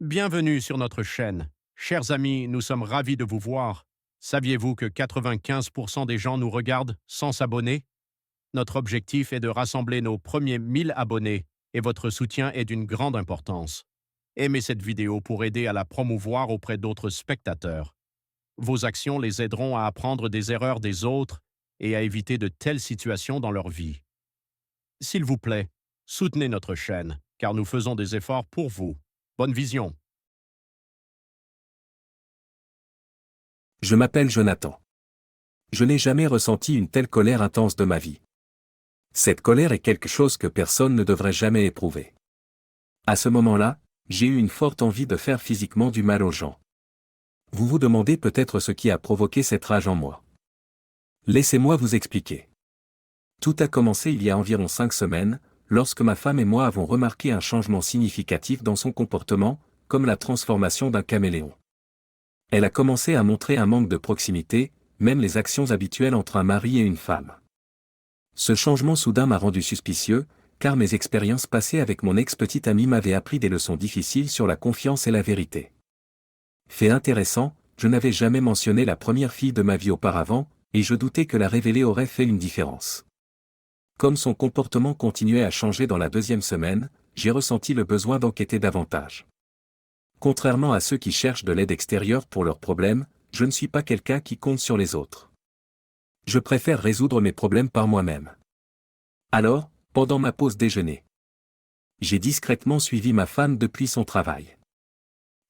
Bienvenue sur notre chaîne. Chers amis, nous sommes ravis de vous voir. Saviez-vous que 95% des gens nous regardent sans s'abonner? Notre objectif est de rassembler nos premiers 1000 abonnés et votre soutien est d'une grande importance. Aimez cette vidéo pour aider à la promouvoir auprès d'autres spectateurs. Vos actions les aideront à apprendre des erreurs des autres et à éviter de telles situations dans leur vie. S'il vous plaît, soutenez notre chaîne, car nous faisons des efforts pour vous. Bonne vision. Je m'appelle Jonathan. Je n'ai jamais ressenti une telle colère intense de ma vie. Cette colère est quelque chose que personne ne devrait jamais éprouver. À ce moment-là, j'ai eu une forte envie de faire physiquement du mal aux gens. Vous vous demandez peut-être ce qui a provoqué cette rage en moi. Laissez-moi vous expliquer. Tout a commencé il y a environ 5 semaines, lorsque ma femme et moi avons remarqué un changement significatif dans son comportement, comme la transformation d'un caméléon. Elle a commencé à montrer un manque de proximité, même les actions habituelles entre un mari et une femme. Ce changement soudain m'a rendu suspicieux, car mes expériences passées avec mon ex-petite amie m'avaient appris des leçons difficiles sur la confiance et la vérité. Fait intéressant, je n'avais jamais mentionné la première fille de ma vie auparavant, et je doutais que la révéler aurait fait une différence. Comme son comportement continuait à changer dans la 2e semaine, j'ai ressenti le besoin d'enquêter davantage. Contrairement à ceux qui cherchent de l'aide extérieure pour leurs problèmes, je ne suis pas quelqu'un qui compte sur les autres. Je préfère résoudre mes problèmes par moi-même. Alors, pendant ma pause déjeuner, j'ai discrètement suivi ma femme depuis son travail.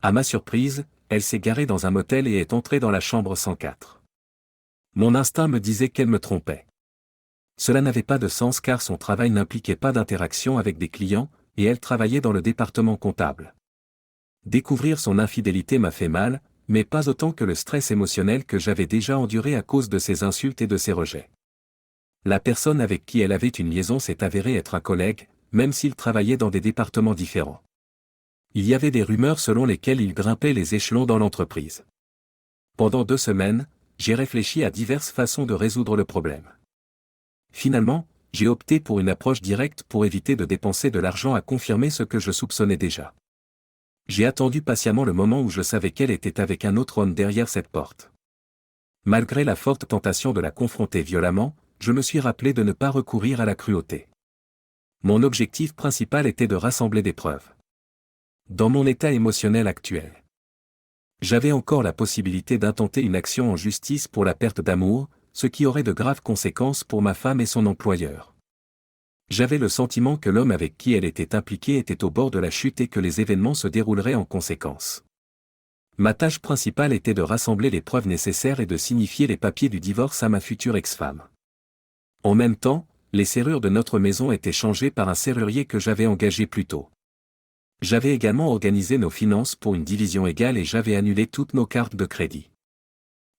À ma surprise, elle s'est garée dans un motel et est entrée dans la chambre 104. Mon instinct me disait qu'elle me trompait. Cela n'avait pas de sens car son travail n'impliquait pas d'interaction avec des clients, et elle travaillait dans le département comptable. Découvrir son infidélité m'a fait mal, mais pas autant que le stress émotionnel que j'avais déjà enduré à cause de ses insultes et de ses rejets. La personne avec qui elle avait une liaison s'est avérée être un collègue, même s'il travaillait dans des départements différents. Il y avait des rumeurs selon lesquelles il grimpait les échelons dans l'entreprise. Pendant 2 semaines, j'ai réfléchi à diverses façons de résoudre le problème. Finalement, j'ai opté pour une approche directe pour éviter de dépenser de l'argent à confirmer ce que je soupçonnais déjà. J'ai attendu patiemment le moment où je savais qu'elle était avec un autre homme derrière cette porte. Malgré la forte tentation de la confronter violemment, je me suis rappelé de ne pas recourir à la cruauté. Mon objectif principal était de rassembler des preuves. Dans mon état émotionnel actuel, j'avais encore la possibilité d'intenter une action en justice pour la perte d'amour, ce qui aurait de graves conséquences pour ma femme et son employeur. J'avais le sentiment que l'homme avec qui elle était impliquée était au bord de la chute et que les événements se dérouleraient en conséquence. Ma tâche principale était de rassembler les preuves nécessaires et de signifier les papiers du divorce à ma future ex-femme. En même temps, les serrures de notre maison étaient changées par un serrurier que j'avais engagé plus tôt. J'avais également organisé nos finances pour une division égale et j'avais annulé toutes nos cartes de crédit.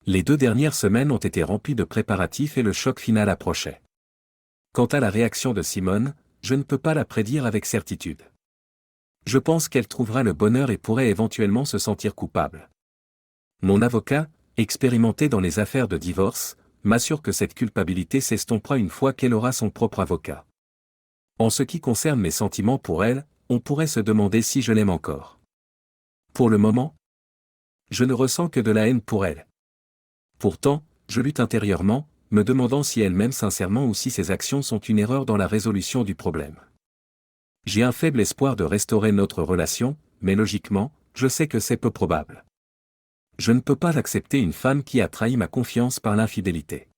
Les 2 dernières semaines ont été remplies de préparatifs et le choc final approchait. Quant à la réaction de Simone, je ne peux pas la prédire avec certitude. Je pense qu'elle trouvera le bonheur et pourrait éventuellement se sentir coupable. Mon avocat, expérimenté dans les affaires de divorce, m'assure que cette culpabilité s'estompera une fois qu'elle aura son propre avocat. En ce qui concerne mes sentiments pour elle, on pourrait se demander si je l'aime encore. Pour le moment, je ne ressens que de la haine pour elle. Pourtant, je lutte intérieurement, me demandant si elle m'aime sincèrement ou si ses actions sont une erreur dans la résolution du problème. J'ai un faible espoir de restaurer notre relation, mais logiquement, je sais que c'est peu probable. Je ne peux pas accepter une femme qui a trahi ma confiance par l'infidélité.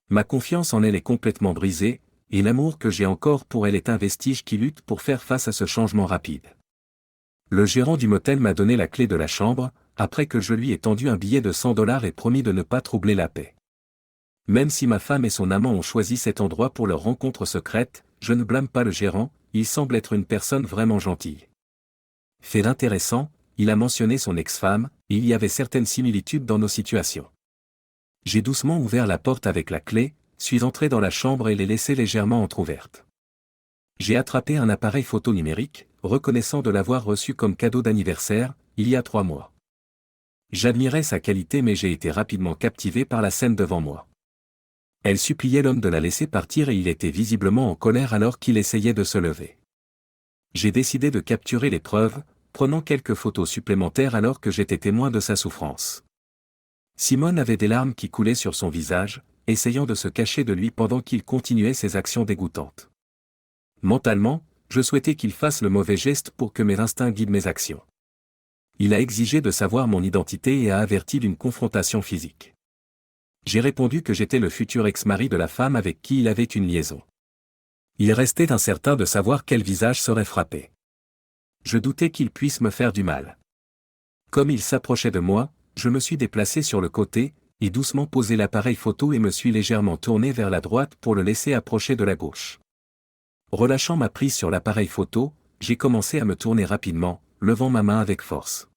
Ma confiance en elle est complètement brisée, et l'amour que j'ai encore pour elle est un vestige qui lutte pour faire face à ce changement rapide. Le gérant du motel m'a donné la clé de la chambre, après que je lui ai tendu un billet de $100 et promis de ne pas troubler la paix. Même si ma femme et son amant ont choisi cet endroit pour leur rencontre secrète, je ne blâme pas le gérant, il semble être une personne vraiment gentille. Fait intéressant, il a mentionné son ex-femme, et il y avait certaines similitudes dans nos situations. J'ai doucement ouvert la porte avec la clé, suis entré dans la chambre et l'ai laissée légèrement entr'ouverte. J'ai attrapé un appareil photo numérique, reconnaissant de l'avoir reçu comme cadeau d'anniversaire, il y a 3 mois. J'admirais sa qualité mais j'ai été rapidement captivé par la scène devant moi. Elle suppliait l'homme de la laisser partir et il était visiblement en colère alors qu'il essayait de se lever. J'ai décidé de capturer les preuves, prenant quelques photos supplémentaires alors que j'étais témoin de sa souffrance. Simone avait des larmes qui coulaient sur son visage, essayant de se cacher de lui pendant qu'il continuait ses actions dégoûtantes. Mentalement, je souhaitais qu'il fasse le mauvais geste pour que mes instincts guident mes actions. Il a exigé de savoir mon identité et a averti d'une confrontation physique. J'ai répondu que j'étais le futur ex-mari de la femme avec qui il avait une liaison. Il restait incertain de savoir quel visage serait frappé. Je doutais qu'il puisse me faire du mal. Comme il s'approchait de moi, je me suis déplacé sur le côté, et doucement posé l'appareil photo et me suis légèrement tourné vers la droite pour le laisser approcher de la gauche. Relâchant ma prise sur l'appareil photo, j'ai commencé à me tourner rapidement, levant ma main avec force.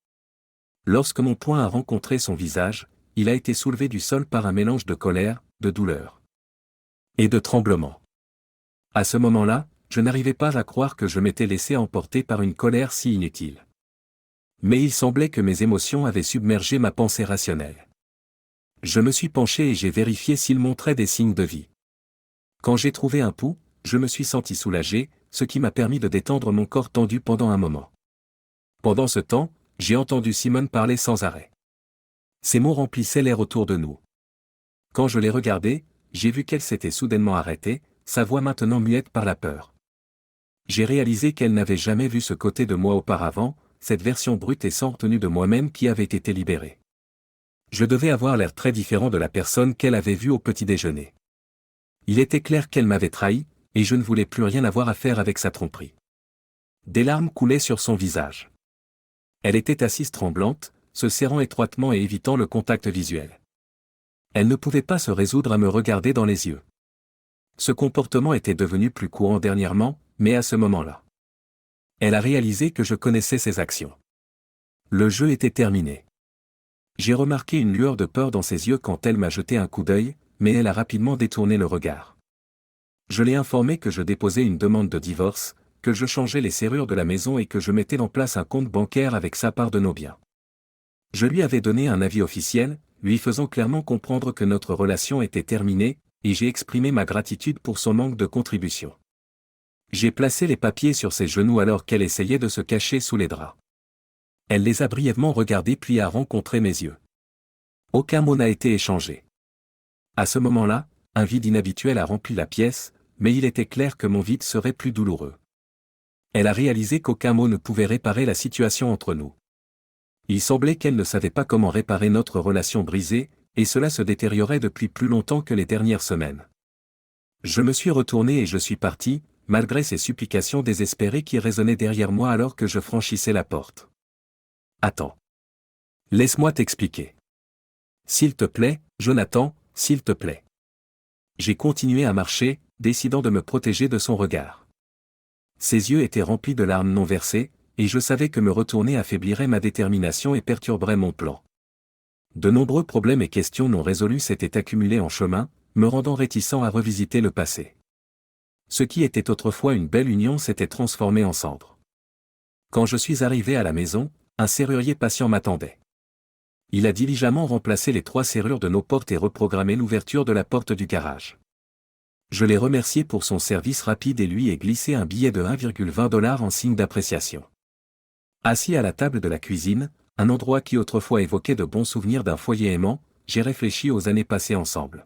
Lorsque mon poing a rencontré son visage, il a été soulevé du sol par un mélange de colère, de douleur et de tremblement. À ce moment-là, je n'arrivais pas à croire que je m'étais laissé emporter par une colère si inutile. Mais il semblait que mes émotions avaient submergé ma pensée rationnelle. Je me suis penché et j'ai vérifié s'il montrait des signes de vie. Quand j'ai trouvé un pouls, je me suis senti soulagé, ce qui m'a permis de détendre mon corps tendu pendant un moment. Pendant ce temps, j'ai entendu Simone parler sans arrêt. Ses mots remplissaient l'air autour de nous. Quand je l'ai regardée, j'ai vu qu'elle s'était soudainement arrêtée, sa voix maintenant muette par la peur. J'ai réalisé qu'elle n'avait jamais vu ce côté de moi auparavant, cette version brute et sans retenue de moi-même qui avait été libérée. Je devais avoir l'air très différent de la personne qu'elle avait vue au petit déjeuner. Il était clair qu'elle m'avait trahi, et je ne voulais plus rien avoir à faire avec sa tromperie. Des larmes coulaient sur son visage. Elle était assise tremblante, se serrant étroitement et évitant le contact visuel. Elle ne pouvait pas se résoudre à me regarder dans les yeux. Ce comportement était devenu plus courant dernièrement, mais à ce moment-là. Elle a réalisé que je connaissais ses actions. Le jeu était terminé. J'ai remarqué une lueur de peur dans ses yeux quand elle m'a jeté un coup d'œil, mais elle a rapidement détourné le regard. Je l'ai informée que je déposais une demande de divorce, que je changeais les serrures de la maison et que je mettais en place un compte bancaire avec sa part de nos biens. Je lui avais donné un avis officiel, lui faisant clairement comprendre que notre relation était terminée, et j'ai exprimé ma gratitude pour son manque de contribution. J'ai placé les papiers sur ses genoux alors qu'elle essayait de se cacher sous les draps. Elle les a brièvement regardés puis a rencontré mes yeux. Aucun mot n'a été échangé. À ce moment-là, un vide inhabituel a rempli la pièce, mais il était clair que mon vide serait plus douloureux. Elle a réalisé qu'aucun mot ne pouvait réparer la situation entre nous. Il semblait qu'elle ne savait pas comment réparer notre relation brisée, et cela se détériorait depuis plus longtemps que les dernières semaines. Je me suis retourné et je suis parti, malgré ces supplications désespérées qui résonnaient derrière moi alors que je franchissais la porte. Attends. Laisse-moi t'expliquer. S'il te plaît, Jonathan, s'il te plaît. J'ai continué à marcher, décidant de me protéger de son regard. Ses yeux étaient remplis de larmes non versées, et je savais que me retourner affaiblirait ma détermination et perturberait mon plan. De nombreux problèmes et questions non résolus s'étaient accumulés en chemin, me rendant réticent à revisiter le passé. Ce qui était autrefois une belle union s'était transformé en cendres. Quand je suis arrivé à la maison, un serrurier patient m'attendait. Il a diligemment remplacé les 3 serrures de nos portes et reprogrammé l'ouverture de la porte du garage. Je l'ai remercié pour son service rapide et lui ai glissé un billet de 1,20 $ en signe d'appréciation. Assis à la table de la cuisine, un endroit qui autrefois évoquait de bons souvenirs d'un foyer aimant, j'ai réfléchi aux années passées ensemble.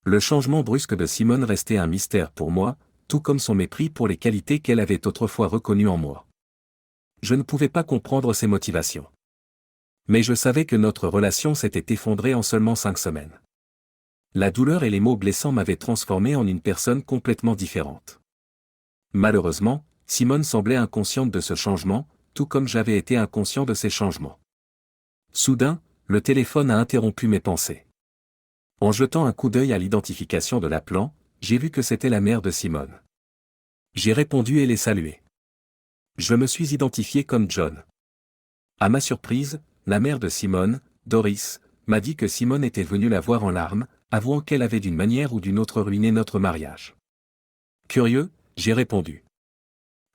Le changement brusque de Simone restait un mystère pour moi, tout comme son mépris pour les qualités qu'elle avait autrefois reconnues en moi. Je ne pouvais pas comprendre ses motivations. Mais je savais que notre relation s'était effondrée en seulement 5 semaines. La douleur et les mots blessants m'avaient transformé en une personne complètement différente. Malheureusement, Simone semblait inconsciente de ce changement, tout comme j'avais été inconscient de ces changements. Soudain, le téléphone a interrompu mes pensées. En jetant un coup d'œil à l'identification de l'appelant, j'ai vu que c'était la mère de Simone. J'ai répondu et l'ai salué. Je me suis identifié comme John. À ma surprise, la mère de Simone, Doris, m'a dit que Simone était venue la voir en larmes, avouant qu'elle avait d'une manière ou d'une autre ruiné notre mariage. Curieux, j'ai répondu.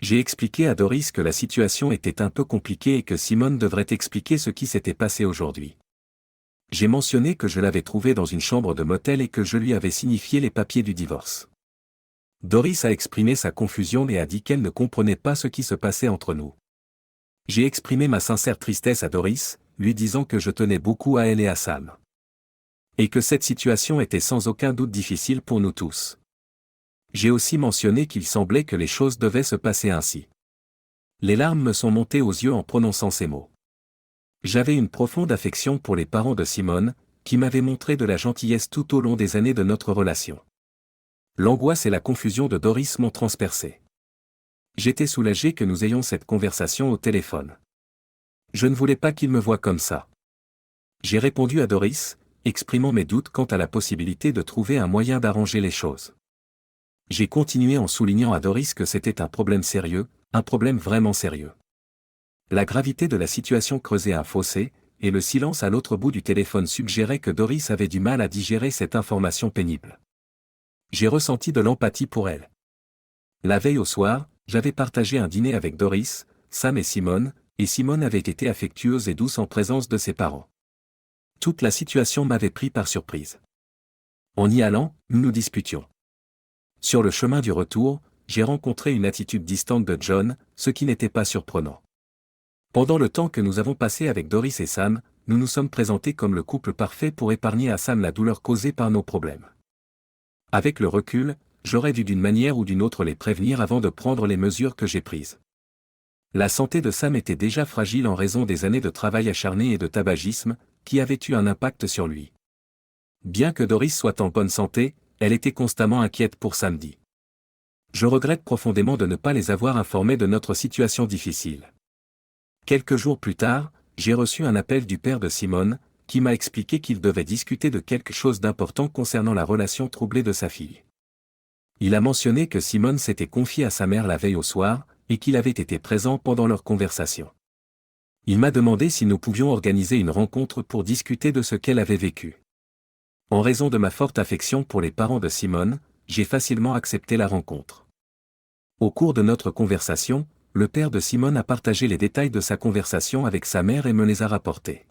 J'ai expliqué à Doris que la situation était un peu compliquée et que Simone devrait expliquer ce qui s'était passé aujourd'hui. J'ai mentionné que je l'avais trouvée dans une chambre de motel et que je lui avais signifié les papiers du divorce. Doris a exprimé sa confusion et a dit qu'elle ne comprenait pas ce qui se passait entre nous. J'ai exprimé ma sincère tristesse à Doris, lui disant que je tenais beaucoup à elle et à Sam. Et que cette situation était sans aucun doute difficile pour nous tous. J'ai aussi mentionné qu'il semblait que les choses devaient se passer ainsi. Les larmes me sont montées aux yeux en prononçant ces mots. J'avais une profonde affection pour les parents de Simone, qui m'avaient montré de la gentillesse tout au long des années de notre relation. L'angoisse et la confusion de Doris m'ont transpercé. J'étais soulagé que nous ayons cette conversation au téléphone. Je ne voulais pas qu'il me voie comme ça. J'ai répondu à Doris, exprimant mes doutes quant à la possibilité de trouver un moyen d'arranger les choses. J'ai continué en soulignant à Doris que c'était un problème sérieux, un problème vraiment sérieux. La gravité de la situation creusait un fossé, et le silence à l'autre bout du téléphone suggérait que Doris avait du mal à digérer cette information pénible. J'ai ressenti de l'empathie pour elle. La veille au soir, j'avais partagé un dîner avec Doris, Sam et Simone avait été affectueuse et douce en présence de ses parents. Toute la situation m'avait pris par surprise. En y allant, nous nous disputions. Sur le chemin du retour, j'ai rencontré une attitude distante de John, ce qui n'était pas surprenant. Pendant le temps que nous avons passé avec Doris et Sam, nous nous sommes présentés comme le couple parfait pour épargner à Sam la douleur causée par nos problèmes. Avec le recul, j'aurais dû d'une manière ou d'une autre les prévenir avant de prendre les mesures que j'ai prises. La santé de Sam était déjà fragile en raison des années de travail acharné et de tabagisme, qui avaient eu un impact sur lui. Bien que Doris soit en bonne santé, elle était constamment inquiète pour samedi. Je regrette profondément de ne pas les avoir informés de notre situation difficile. Quelques jours plus tard, j'ai reçu un appel du père de Simone, qui m'a expliqué qu'il devait discuter de quelque chose d'important concernant la relation troublée de sa fille. Il a mentionné que Simone s'était confiée à sa mère la veille au soir, et qu'il avait été présent pendant leur conversation. Il m'a demandé si nous pouvions organiser une rencontre pour discuter de ce qu'elle avait vécu. En raison de ma forte affection pour les parents de Simone, j'ai facilement accepté la rencontre. Au cours de notre conversation, le père de Simone a partagé les détails de sa conversation avec sa mère et me les a rapportés.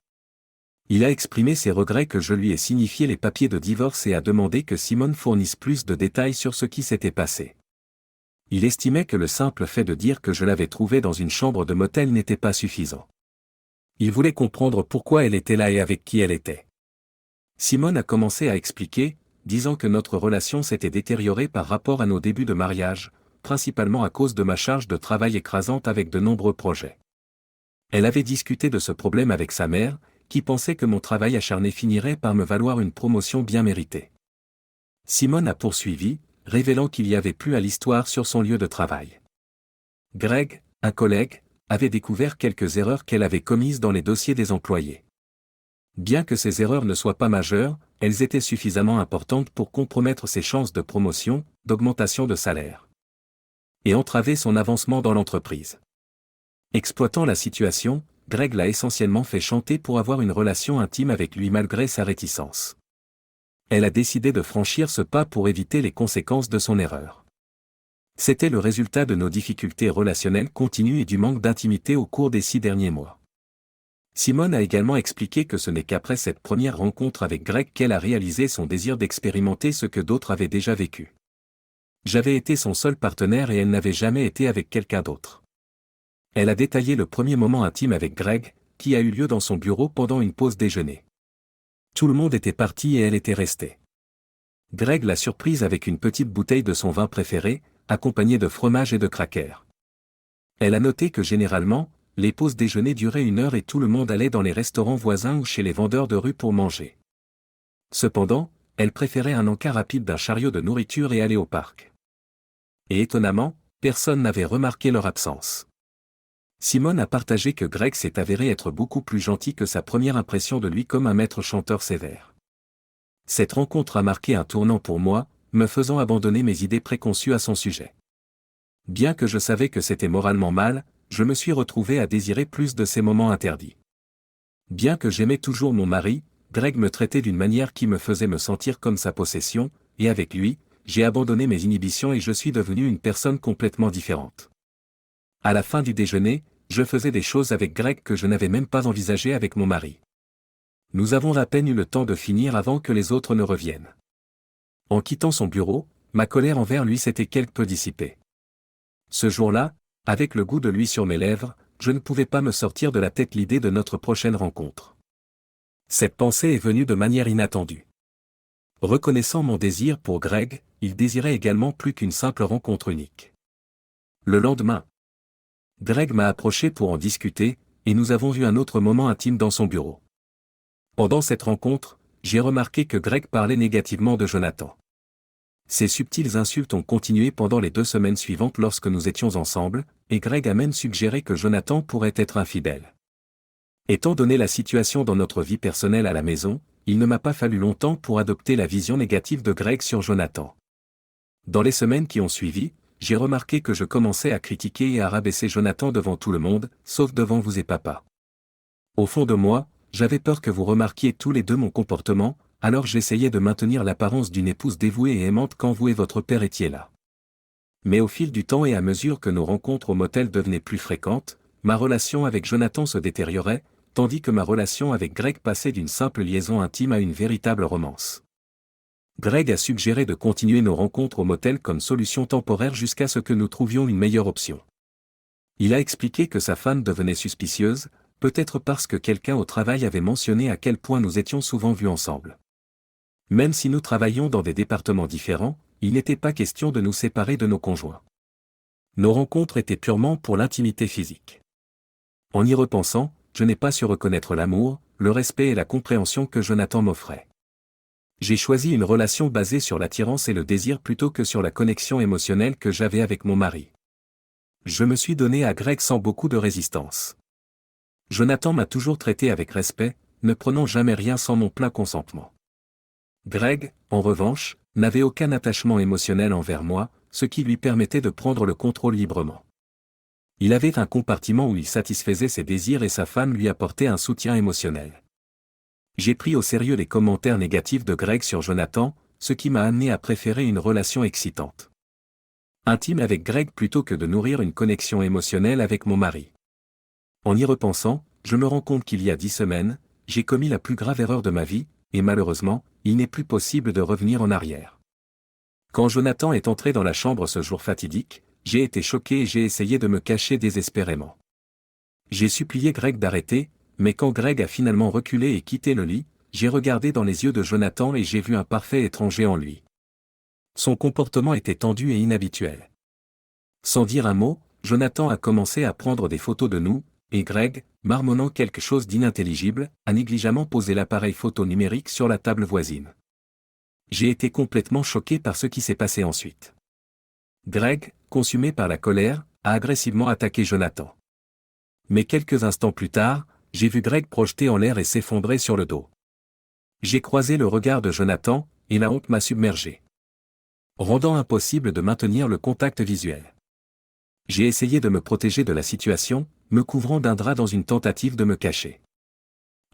Il a exprimé ses regrets que je lui ai signifié les papiers de divorce et a demandé que Simone fournisse plus de détails sur ce qui s'était passé. Il estimait que le simple fait de dire que je l'avais trouvée dans une chambre de motel n'était pas suffisant. Il voulait comprendre pourquoi elle était là et avec qui elle était. Simone a commencé à expliquer, disant que notre relation s'était détériorée par rapport à nos débuts de mariage, principalement à cause de ma charge de travail écrasante avec de nombreux projets. Elle avait discuté de ce problème avec sa mère, qui pensait que mon travail acharné finirait par me valoir une promotion bien méritée. Simone a poursuivi, révélant qu'il y avait plus à l'histoire sur son lieu de travail. Greg, un collègue, avait découvert quelques erreurs qu'elle avait commises dans les dossiers des employés. Bien que ces erreurs ne soient pas majeures, elles étaient suffisamment importantes pour compromettre ses chances de promotion, d'augmentation de salaire, et entraver son avancement dans l'entreprise. Exploitant la situation, Greg l'a essentiellement fait chanter pour avoir une relation intime avec lui malgré sa réticence. Elle a décidé de franchir ce pas pour éviter les conséquences de son erreur. C'était le résultat de nos difficultés relationnelles continues et du manque d'intimité au cours des 6 derniers mois. Simone a également expliqué que ce n'est qu'après cette première rencontre avec Greg qu'elle a réalisé son désir d'expérimenter ce que d'autres avaient déjà vécu. J'avais été son seul partenaire et elle n'avait jamais été avec quelqu'un d'autre. Elle a détaillé le premier moment intime avec Greg, qui a eu lieu dans son bureau pendant une pause déjeuner. Tout le monde était parti et elle était restée. Greg l'a surprise avec une petite bouteille de son vin préféré, accompagnée de fromage et de crackers. Elle a noté que généralement, les pauses déjeuner duraient 1 heure et tout le monde allait dans les restaurants voisins ou chez les vendeurs de rue pour manger. Cependant, elle préférait un encas rapide d'un chariot de nourriture et aller au parc. Et étonnamment, personne n'avait remarqué leur absence. Simone a partagé que Greg s'est avéré être beaucoup plus gentil que sa première impression de lui comme un maître chanteur sévère. Cette rencontre a marqué un tournant pour moi, me faisant abandonner mes idées préconçues à son sujet. Bien que je savais que c'était moralement mal, je me suis retrouvé à désirer plus de ces moments interdits. Bien que j'aimais toujours mon mari, Greg me traitait d'une manière qui me faisait me sentir comme sa possession, et avec lui, j'ai abandonné mes inhibitions et je suis devenu une personne complètement différente. À la fin du déjeuner, je faisais des choses avec Greg que je n'avais même pas envisagées avec mon mari. Nous avons à peine eu le temps de finir avant que les autres ne reviennent. En quittant son bureau, ma colère envers lui s'était quelque peu dissipée. Ce jour-là, avec le goût de lui sur mes lèvres, je ne pouvais pas me sortir de la tête l'idée de notre prochaine rencontre. Cette pensée est venue de manière inattendue. Reconnaissant mon désir pour Greg, il désirait également plus qu'une simple rencontre unique. Le lendemain, Greg m'a approché pour en discuter, et nous avons eu un autre moment intime dans son bureau. Pendant cette rencontre, j'ai remarqué que Greg parlait négativement de Jonathan. Ces subtiles insultes ont continué pendant les 2 semaines suivantes lorsque nous étions ensemble, et Greg a même suggéré que Jonathan pourrait être infidèle. Étant donné la situation dans notre vie personnelle à la maison, il ne m'a pas fallu longtemps pour adopter la vision négative de Greg sur Jonathan. Dans les semaines qui ont suivi, j'ai remarqué que je commençais à critiquer et à rabaisser Jonathan devant tout le monde, sauf devant vous et papa. Au fond de moi, j'avais peur que vous remarquiez tous les deux mon comportement, alors j'essayais de maintenir l'apparence d'une épouse dévouée et aimante quand vous et votre père étiez là. Mais au fil du temps et à mesure que nos rencontres au motel devenaient plus fréquentes, ma relation avec Jonathan se détériorait, tandis que ma relation avec Greg passait d'une simple liaison intime à une véritable romance. Greg a suggéré de continuer nos rencontres au motel comme solution temporaire jusqu'à ce que nous trouvions une meilleure option. Il a expliqué que sa femme devenait suspicieuse, peut-être parce que quelqu'un au travail avait mentionné à quel point nous étions souvent vus ensemble. Même si nous travaillions dans des départements différents, il n'était pas question de nous séparer de nos conjoints. Nos rencontres étaient purement pour l'intimité physique. En y repensant, je n'ai pas su reconnaître l'amour, le respect et la compréhension que Jonathan m'offrait. J'ai choisi une relation basée sur l'attirance et le désir plutôt que sur la connexion émotionnelle que j'avais avec mon mari. Je me suis donné à Greg sans beaucoup de résistance. Jonathan m'a toujours traité avec respect, ne prenant jamais rien sans mon plein consentement. Greg, en revanche, n'avait aucun attachement émotionnel envers moi, ce qui lui permettait de prendre le contrôle librement. Il avait un compartiment où il satisfaisait ses désirs et sa femme lui apportait un soutien émotionnel. J'ai pris au sérieux les commentaires négatifs de Greg sur Jonathan, ce qui m'a amené à préférer une relation excitante, intime avec Greg plutôt que de nourrir une connexion émotionnelle avec mon mari. En y repensant, je me rends compte qu'il y a 10 semaines, j'ai commis la plus grave erreur de ma vie, et malheureusement, il n'est plus possible de revenir en arrière. Quand Jonathan est entré dans la chambre ce jour fatidique, j'ai été choqué et j'ai essayé de me cacher désespérément. J'ai supplié Greg d'arrêter, mais quand Greg a finalement reculé et quitté le lit, j'ai regardé dans les yeux de Jonathan et j'ai vu un parfait étranger en lui. Son comportement était tendu et inhabituel. Sans dire un mot, Jonathan a commencé à prendre des photos de nous, et Greg, marmonnant quelque chose d'inintelligible, a négligemment posé l'appareil photo numérique sur la table voisine. J'ai été complètement choqué par ce qui s'est passé ensuite. Greg, consumé par la colère, a agressivement attaqué Jonathan. Mais quelques instants plus tard, j'ai vu Greg projeter en l'air et s'effondrer sur le dos. J'ai croisé le regard de Jonathan, et la honte m'a submergé, rendant impossible de maintenir le contact visuel. J'ai essayé de me protéger de la situation, me couvrant d'un drap dans une tentative de me cacher.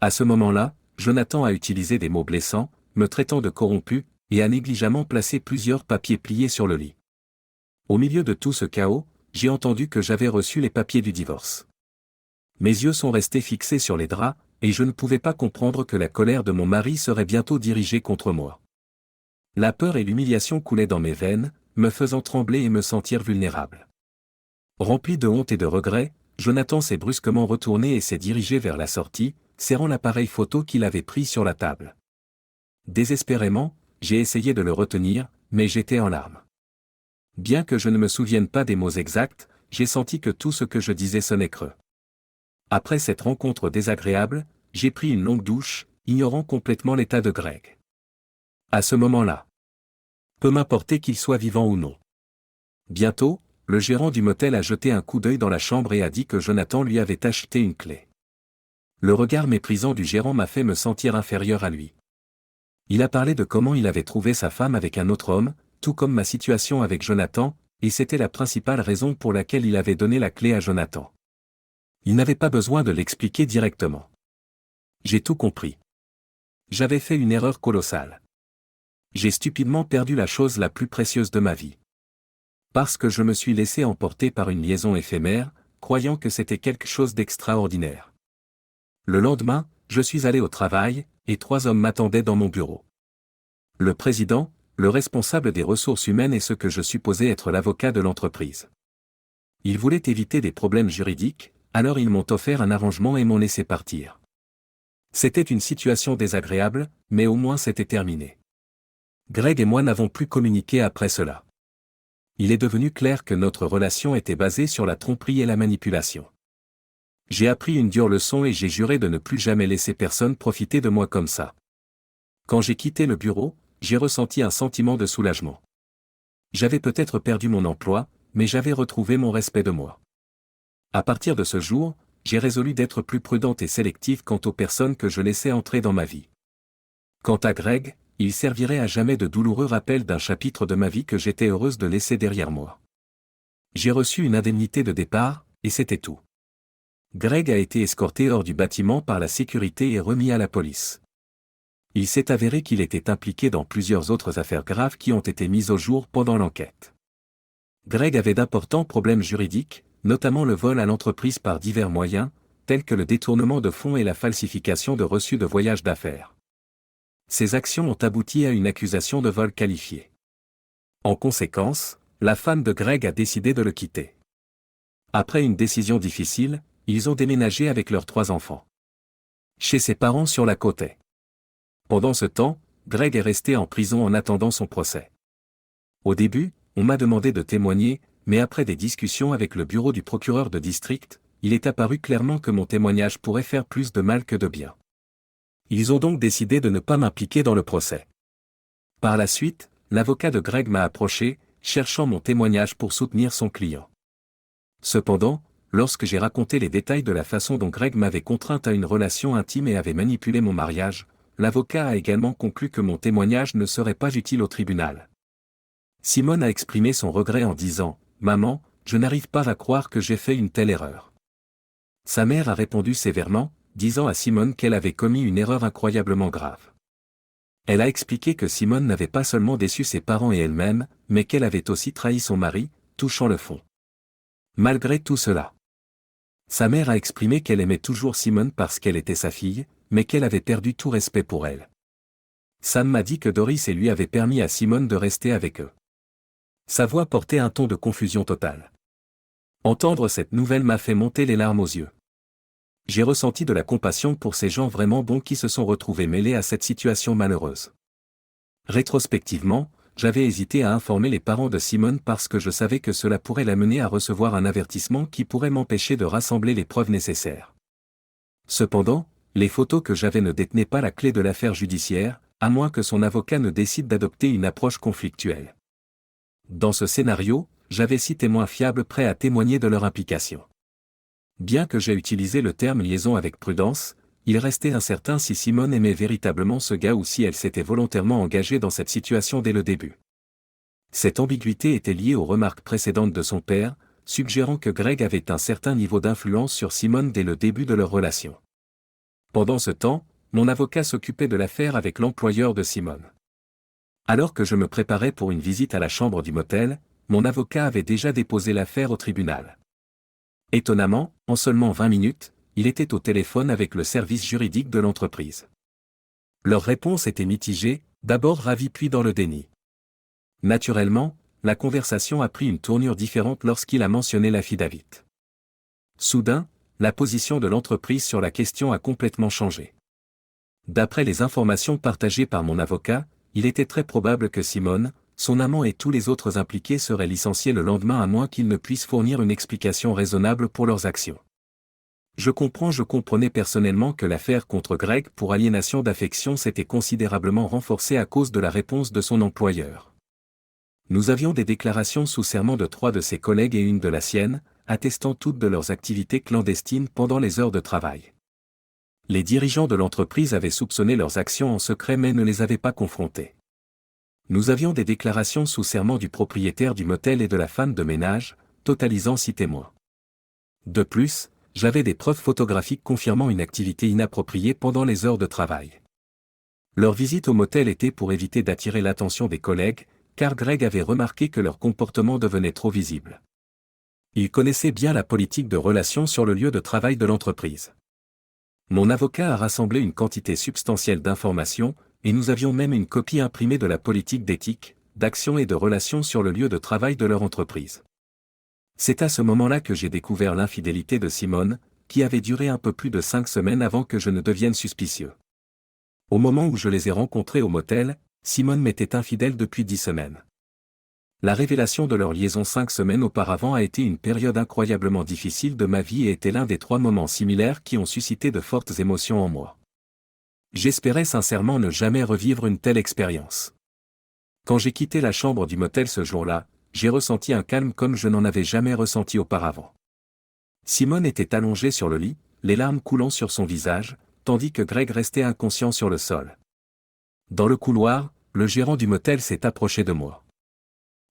À ce moment-là, Jonathan a utilisé des mots blessants, me traitant de corrompu, et a négligemment placé plusieurs papiers pliés sur le lit. Au milieu de tout ce chaos, j'ai entendu que j'avais reçu les papiers du divorce. Mes yeux sont restés fixés sur les draps, et je ne pouvais pas comprendre que la colère de mon mari serait bientôt dirigée contre moi. La peur et l'humiliation coulaient dans mes veines, me faisant trembler et me sentir vulnérable. Rempli de honte et de regret, Jonathan s'est brusquement retourné et s'est dirigé vers la sortie, serrant l'appareil photo qu'il avait pris sur la table. Désespérément, j'ai essayé de le retenir, mais j'étais en larmes. Bien que je ne me souvienne pas des mots exacts, j'ai senti que tout ce que je disais sonnait creux. Après cette rencontre désagréable, j'ai pris une longue douche, ignorant complètement l'état de Greg. À ce moment-là, peu m'importait qu'il soit vivant ou non. Bientôt, le gérant du motel a jeté un coup d'œil dans la chambre et a dit que Jonathan lui avait acheté une clé. Le regard méprisant du gérant m'a fait me sentir inférieur à lui. Il a parlé de comment il avait trouvé sa femme avec un autre homme, tout comme ma situation avec Jonathan, et c'était la principale raison pour laquelle il avait donné la clé à Jonathan. Il n'avait pas besoin de l'expliquer directement. J'ai tout compris. J'avais fait une erreur colossale. J'ai stupidement perdu la chose la plus précieuse de ma vie. Parce que je me suis laissé emporter par une liaison éphémère, croyant que c'était quelque chose d'extraordinaire. Le lendemain, je suis allé au travail, et 3 hommes m'attendaient dans mon bureau. Le président, le responsable des ressources humaines et ce que je supposais être l'avocat de l'entreprise. Ils voulaient éviter des problèmes juridiques, Alors ils m'ont offert un arrangement et m'ont laissé partir. C'était une situation désagréable, mais au moins c'était terminé. Greg et moi n'avons plus communiqué après cela. Il est devenu clair que notre relation était basée sur la tromperie et la manipulation. J'ai appris une dure leçon et j'ai juré de ne plus jamais laisser personne profiter de moi comme ça. Quand j'ai quitté le bureau, j'ai ressenti un sentiment de soulagement. J'avais peut-être perdu mon emploi, mais j'avais retrouvé mon respect de moi. À partir de ce jour, j'ai résolu d'être plus prudente et sélective quant aux personnes que je laissais entrer dans ma vie. Quant à Greg, il servirait à jamais de douloureux rappel d'un chapitre de ma vie que j'étais heureuse de laisser derrière moi. J'ai reçu une indemnité de départ, et c'était tout. Greg a été escorté hors du bâtiment par la sécurité et remis à la police. Il s'est avéré qu'il était impliqué dans plusieurs autres affaires graves qui ont été mises au jour pendant l'enquête. Greg avait d'importants problèmes juridiques, notamment le vol à l'entreprise par divers moyens, tels que le détournement de fonds et la falsification de reçus de voyage d'affaires. Ces actions ont abouti à une accusation de vol qualifié. En conséquence, la femme de Greg a décidé de le quitter. Après une décision difficile, ils ont déménagé avec leurs 3 enfants. Chez ses parents sur la côte est. Pendant ce temps, Greg est resté en prison en attendant son procès. Au début, on m'a demandé de témoigner, mais après des discussions avec le bureau du procureur de district, il est apparu clairement que mon témoignage pourrait faire plus de mal que de bien. Ils ont donc décidé de ne pas m'impliquer dans le procès. Par la suite, l'avocat de Greg m'a approché, cherchant mon témoignage pour soutenir son client. Cependant, lorsque j'ai raconté les détails de la façon dont Greg m'avait contrainte à une relation intime et avait manipulé mon mariage, l'avocat a également conclu que mon témoignage ne serait pas utile au tribunal. Simone a exprimé son regret en disant « Maman, je n'arrive pas à croire que j'ai fait une telle erreur. » Sa mère a répondu sévèrement, disant à Simone qu'elle avait commis une erreur incroyablement grave. Elle a expliqué que Simone n'avait pas seulement déçu ses parents et elle-même, mais qu'elle avait aussi trahi son mari, touchant le fond. Malgré tout cela, sa mère a exprimé qu'elle aimait toujours Simone parce qu'elle était sa fille, mais qu'elle avait perdu tout respect pour elle. Sam m'a dit que Doris et lui avaient permis à Simone de rester avec eux. Sa voix portait un ton de confusion totale. Entendre cette nouvelle m'a fait monter les larmes aux yeux. J'ai ressenti de la compassion pour ces gens vraiment bons qui se sont retrouvés mêlés à cette situation malheureuse. Rétrospectivement, j'avais hésité à informer les parents de Simone parce que je savais que cela pourrait l'amener à recevoir un avertissement qui pourrait m'empêcher de rassembler les preuves nécessaires. Cependant, les photos que j'avais ne détenaient pas la clé de l'affaire judiciaire, à moins que son avocat ne décide d'adopter une approche conflictuelle. Dans ce scénario, j'avais 6 témoins fiables prêts à témoigner de leur implication. Bien que j'aie utilisé le terme liaison avec prudence, il restait incertain si Simone aimait véritablement ce gars ou si elle s'était volontairement engagée dans cette situation dès le début. Cette ambiguïté était liée aux remarques précédentes de son père, suggérant que Greg avait un certain niveau d'influence sur Simone dès le début de leur relation. Pendant ce temps, mon avocat s'occupait de l'affaire avec l'employeur de Simone. Alors que je me préparais pour une visite à la chambre du motel, mon avocat avait déjà déposé l'affaire au tribunal. Étonnamment, en seulement 20 minutes, il était au téléphone avec le service juridique de l'entreprise. Leur réponse était mitigée, d'abord ravie puis dans le déni. Naturellement, la conversation a pris une tournure différente lorsqu'il a mentionné l'affidavit. Soudain, la position de l'entreprise sur la question a complètement changé. D'après les informations partagées par mon avocat, il était très probable que Simone, son amant et tous les autres impliqués seraient licenciés le lendemain à moins qu'ils ne puissent fournir une explication raisonnable pour leurs actions. Je comprenais personnellement que l'affaire contre Greg pour aliénation d'affection s'était considérablement renforcée à cause de la réponse de son employeur. Nous avions des déclarations sous serment de 3 de ses collègues et une de la sienne, attestant toutes de leurs activités clandestines pendant les heures de travail. Les dirigeants de l'entreprise avaient soupçonné leurs actions en secret mais ne les avaient pas confrontées. Nous avions des déclarations sous serment du propriétaire du motel et de la femme de ménage, totalisant 6 témoins. De plus, j'avais des preuves photographiques confirmant une activité inappropriée pendant les heures de travail. Leur visite au motel était pour éviter d'attirer l'attention des collègues, car Greg avait remarqué que leur comportement devenait trop visible. Il connaissait bien la politique de relations sur le lieu de travail de l'entreprise. Mon avocat a rassemblé une quantité substantielle d'informations, et nous avions même une copie imprimée de la politique d'éthique, d'action et de relations sur le lieu de travail de leur entreprise. C'est à ce moment-là que j'ai découvert l'infidélité de Simone, qui avait duré un peu plus de 5 semaines avant que je ne devienne suspicieux. Au moment où je les ai rencontrés au motel, Simone m'était infidèle depuis 10 semaines. La révélation de leur liaison 5 semaines auparavant a été une période incroyablement difficile de ma vie et était l'un des 3 moments similaires qui ont suscité de fortes émotions en moi. J'espérais sincèrement ne jamais revivre une telle expérience. Quand j'ai quitté la chambre du motel ce jour-là, j'ai ressenti un calme comme je n'en avais jamais ressenti auparavant. Simone était allongée sur le lit, les larmes coulant sur son visage, tandis que Greg restait inconscient sur le sol. Dans le couloir, le gérant du motel s'est approché de moi.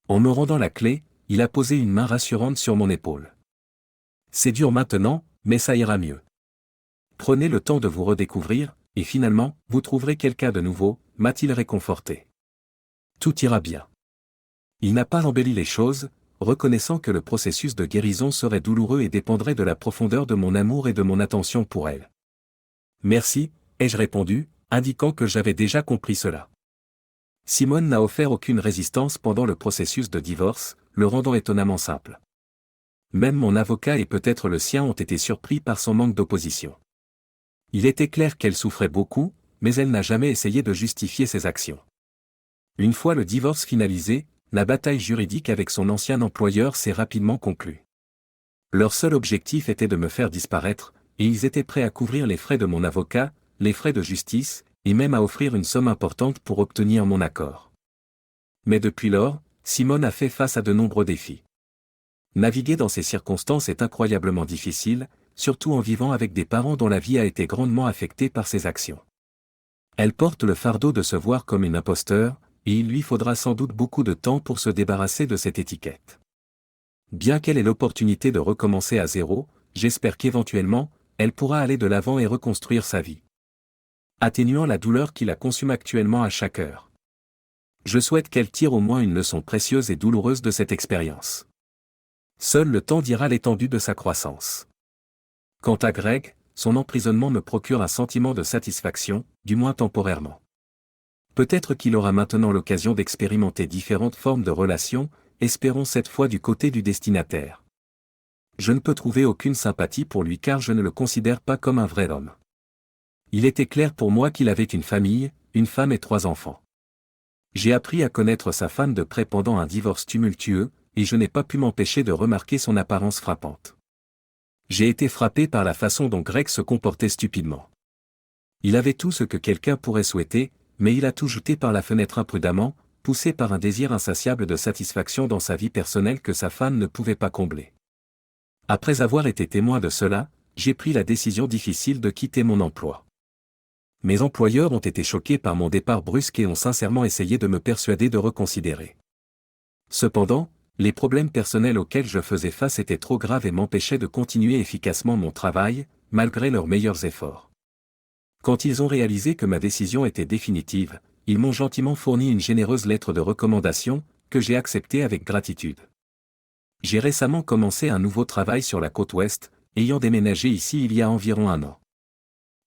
En me rendant la clé, il a posé une main rassurante sur mon épaule. « C'est dur maintenant, mais ça ira mieux. Prenez le temps de vous redécouvrir, et finalement, vous trouverez quelqu'un de nouveau », m'a-t-il réconforté. Tout ira bien. Il n'a pas embelli les choses, reconnaissant que le processus de guérison serait douloureux et dépendrait de la profondeur de mon amour et de mon attention pour elle. « Merci », ai-je répondu, indiquant que j'avais déjà compris cela. Simone n'a offert aucune résistance pendant le processus de divorce, le rendant étonnamment simple. Même mon avocat et peut-être le sien ont été surpris par son manque d'opposition. Il était clair qu'elle souffrait beaucoup, mais elle n'a jamais essayé de justifier ses actions. Une fois le divorce finalisé, la bataille juridique avec son ancien employeur s'est rapidement conclue. Leur seul objectif était de me faire disparaître, et ils étaient prêts à couvrir les frais de mon avocat, les frais de justice, et même à offrir une somme importante pour obtenir mon accord. Mais depuis lors, Simone a fait face à de nombreux défis. Naviguer dans ces circonstances est incroyablement difficile, surtout en vivant avec des parents dont la vie a été grandement affectée par ses actions. Elle porte le fardeau de se voir comme une imposteur, et il lui faudra sans doute beaucoup de temps pour se débarrasser de cette étiquette. Bien qu'elle ait l'opportunité de recommencer à zéro, j'espère qu'éventuellement, elle pourra aller de l'avant et reconstruire sa vie, atténuant la douleur qui la consume actuellement à chaque heure. Je souhaite qu'elle tire au moins une leçon précieuse et douloureuse de cette expérience. Seul le temps dira l'étendue de sa croissance. Quant à Greg, son emprisonnement me procure un sentiment de satisfaction, du moins temporairement. Peut-être qu'il aura maintenant l'occasion d'expérimenter différentes formes de relations, espérons cette fois du côté du destinataire. Je ne peux trouver aucune sympathie pour lui car je ne le considère pas comme un vrai homme. Il était clair pour moi qu'il avait une famille, une femme et 3 enfants. J'ai appris à connaître sa femme de près pendant un divorce tumultueux, et je n'ai pas pu m'empêcher de remarquer son apparence frappante. J'ai été frappé par la façon dont Greg se comportait stupidement. Il avait tout ce que quelqu'un pourrait souhaiter, mais il a tout jeté par la fenêtre imprudemment, poussé par un désir insatiable de satisfaction dans sa vie personnelle que sa femme ne pouvait pas combler. Après avoir été témoin de cela, j'ai pris la décision difficile de quitter mon emploi. Mes employeurs ont été choqués par mon départ brusque et ont sincèrement essayé de me persuader de reconsidérer. Cependant, les problèmes personnels auxquels je faisais face étaient trop graves et m'empêchaient de continuer efficacement mon travail, malgré leurs meilleurs efforts. Quand ils ont réalisé que ma décision était définitive, ils m'ont gentiment fourni une généreuse lettre de recommandation, que j'ai acceptée avec gratitude. J'ai récemment commencé un nouveau travail sur la côte ouest, ayant déménagé ici il y a environ 1 an.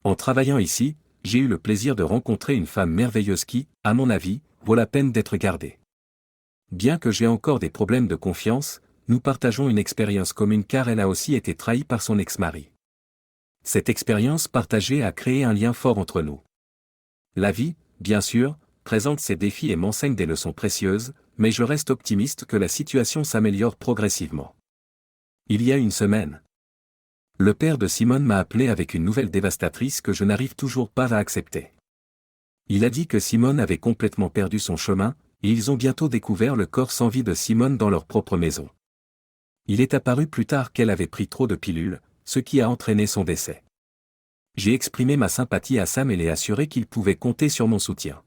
En travaillant ici, j'ai eu le plaisir de rencontrer une femme merveilleuse qui, à mon avis, vaut la peine d'être gardée. Bien que j'ai encore des problèmes de confiance, nous partageons une expérience commune car elle a aussi été trahie par son ex-mari. Cette expérience partagée a créé un lien fort entre nous. La vie, bien sûr, présente ses défis et m'enseigne des leçons précieuses, mais je reste optimiste que la situation s'améliore progressivement. Il y a une semaine, le père de Simone m'a appelé avec une nouvelle dévastatrice que je n'arrive toujours pas à accepter. Il a dit que Simone avait complètement perdu son chemin, et ils ont bientôt découvert le corps sans vie de Simone dans leur propre maison. Il est apparu plus tard qu'elle avait pris trop de pilules, ce qui a entraîné son décès. J'ai exprimé ma sympathie à Sam et l'ai assuré qu'il pouvait compter sur mon soutien.